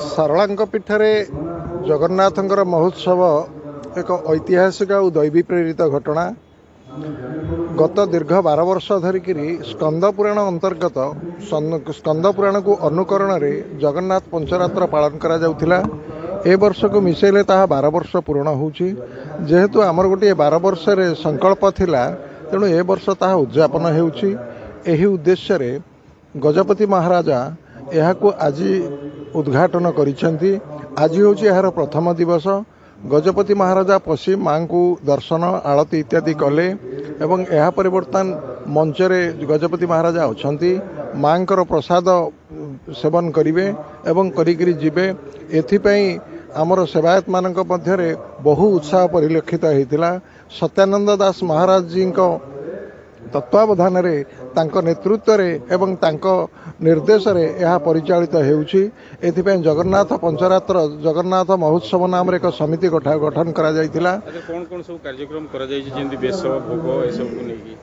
सारलांक पीठरे जगन्नाथंकर महोत्सव एक ऐतिहासिक और दैवी प्रेरित घटना। गत दीर्घ 12 वर्ष धरिकी स्कंद पुराण अंतर्गत स्कंद पुराण को अनुकरण में जगन्नाथ पंचरात्र पालन करा जाउथिला। ए वर्ष को मिसेले ताहा 12 वर्ष पूर्ण होउछि। जेहेतु आमर गोटे 12 वर्ष रे संकल्प थिला, तेणु ए वर्ष ताहा उद्यापन हेउछि। एही उद्देश्य रे गजपति महाराजा यहाकू आज उद्घाटन करिसेंती। आज होछि यार प्रथम दिवस। गजपति महाराजा पशि माँ को दर्शन आलती इत्यादि कले एवं यह परिवर्तन मंचरे गजपति महाराजा अछंती। माँकर प्रसाद सेवन करिवे एवं करिकरी जिबे। एथिपई आमर सेवायत मानक मध्यरे बहु उत्साह परिलक्षित होइतिला। सत्यानंद दास महाराज जी को तत्वावधान रे तांको नेतृत्व रे एवं तांको निर्देश रे यह परिचालित हेउछि। एथिपई जगन्नाथ पंचरात्र जगन्नाथ महोत्सव नाम रे एक समिति गठन करा जायतिला। कोन कोन सब कार्यक्रम करा जायछि जेंति बेश भोग ए सब को नेकी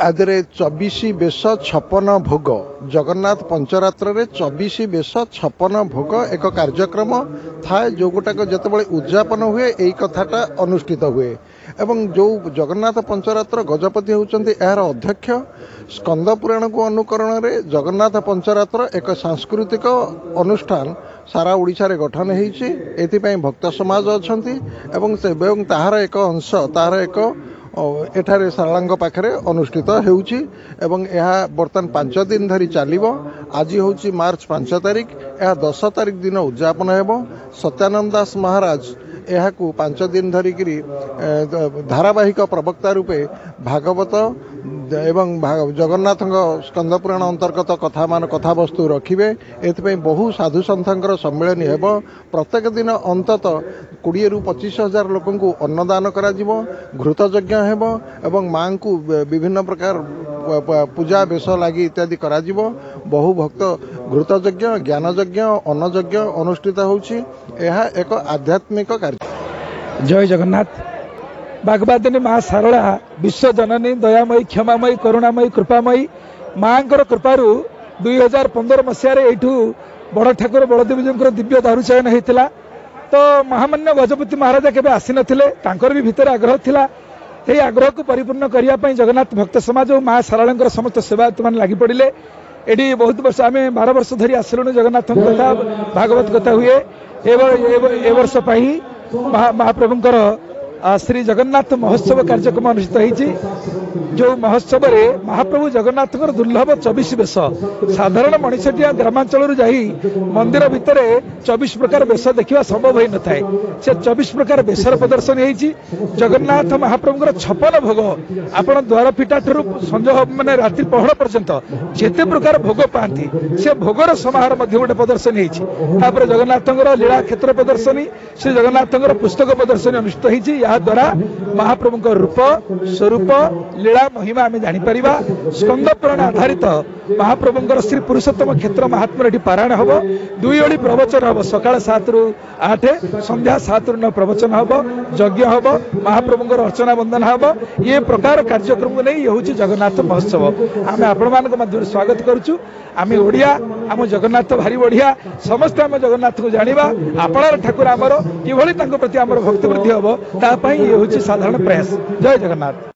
आदरे 24 बेश 56 भोग। जगन्नाथ पंचरात्र रे 24 बेश 56 भोग एक कार्यक्रम थाए जो गोटाक जतबळे उद्यापन हुए एई कथाटा अनुष्ठित हुए। एवं जो जगन्नाथ पंचरात्र गजपति होउचंती यार अध्यक्ष। स्कंद पुराण को अनुकरण रे जगन्नाथ पंचरात्र एक सांस्कृतिक अनुष्ठान सारा ओडिशा रे गठन हेइछि। एथिपई भक्त समाज अछंती एवं ताहार एक अंश ताहार एक एठारे सारलांग पाखरे अनुष्ठित हेउछि। एवं यह बर्तमान 5 दिन धरी चलिबो। आज होछि मार्च 5 तारिख, यह 10 तारिख दिन उद्यापन हेबो। सत्यानंद दास महाराज यह 5 दिन धरिकी धारावाहिक प्रवक्ता रूपे भागवत एवं जगन्नाथ स्कंद पुराण अंतर्गत कथा वस्तु रखिबे। एथिपई बहु साधु संतर सम्मेलन हेबो। प्रत्येक दिन अंतत 20 ରୁ 25 हजार लोक को अन्नदान करा जिवो, घृत यज्ञ हेबो एवं माँ को विभिन्न प्रकार पूजा बेश लगी इत्यादि करा जिवो। बहु भक्त घृत यज्ञ ज्ञान यज्ञ अन्न यज्ञ अनुष्ठित होउछि। यह एक आध्यात्मिक कार्य। जय जगन्नाथ। बागबादिनी माँ सारला विश्व जननी दयामयी क्षमामयी करुणामयी कृपामयी माँकर कृपारू 2015 मसीह एठू बड़ ठाकुर बलदेव जी दिव्य दारुचयन होता। तो महामान्य गजपति महाराजा केबे आसी नथिले, तांकर भी भीतर आग्रह थिला। यही आग्रह को परिपूर्ण करने जगन्नाथ भक्त समाज और माँ सारला समस्त सेवायत मान लगी पड़े। एटी बहुत वर्ष आम 12 वर्ष धरी आसलुणु। जगन्नाथ कथा भागवत कथा हुए। ए वर्ष महाप्रभुंकर श्री जगन्नाथ महोत्सव कार्यक्रम अनुष्ठित होती। जो महोत्सव रे महाप्रभु जगन्नाथ दुर्लभ 24 बेश। साधारण मनीषटिया ग्रामांचल जाई मंदिर भितर 24 प्रकार बेश देखा संभव हो न थाए। से 24 प्रकार बेशर प्रदर्शन होती। जगन्नाथ महाप्रभुंर 56 भोग आपण द्वार फिटा ठू संज माने रात्रि पहड़ पर्यंत जेते प्रकार भोग पाती से भोगर समाहार गोटे प्रदर्शन होती। जगन्नाथंकर लीला क्षेत्र प्रदर्शनी श्री जगन्नाथंकर पुस्तक प्रदर्शनी अनुष्ठित होती। या द्वारा महाप्रभु रूप स्वरूप लीला महिमा आम जापर। स्कंद पुराण आधारित महाप्रभुंर श्री पुरुषोत्तम क्षेत्र महात्मा पारायण हम। 2 ओळी प्रवचन हम। सकाळ 7 ରୁ 8 संध्या 7 ରୁ 9 प्रवचन हम, यज्ञ हम, महाप्रभुंर अर्चना वंदन हम। ये प्रकार कार्यक्रम को नहीं हूँ जगन्नाथ महोत्सव। आम आपण मान स्वागत करुचु। आम ओडिया आम जगन्नाथ भारी बढ़िया। समस्त आम जगन्नाथ को जाना आपणार ठाकुर आमर कि प्रति आमर भक्ति वृद्धि हम तापाई ये हूँ साधारण प्रयास। जय जगन्नाथ।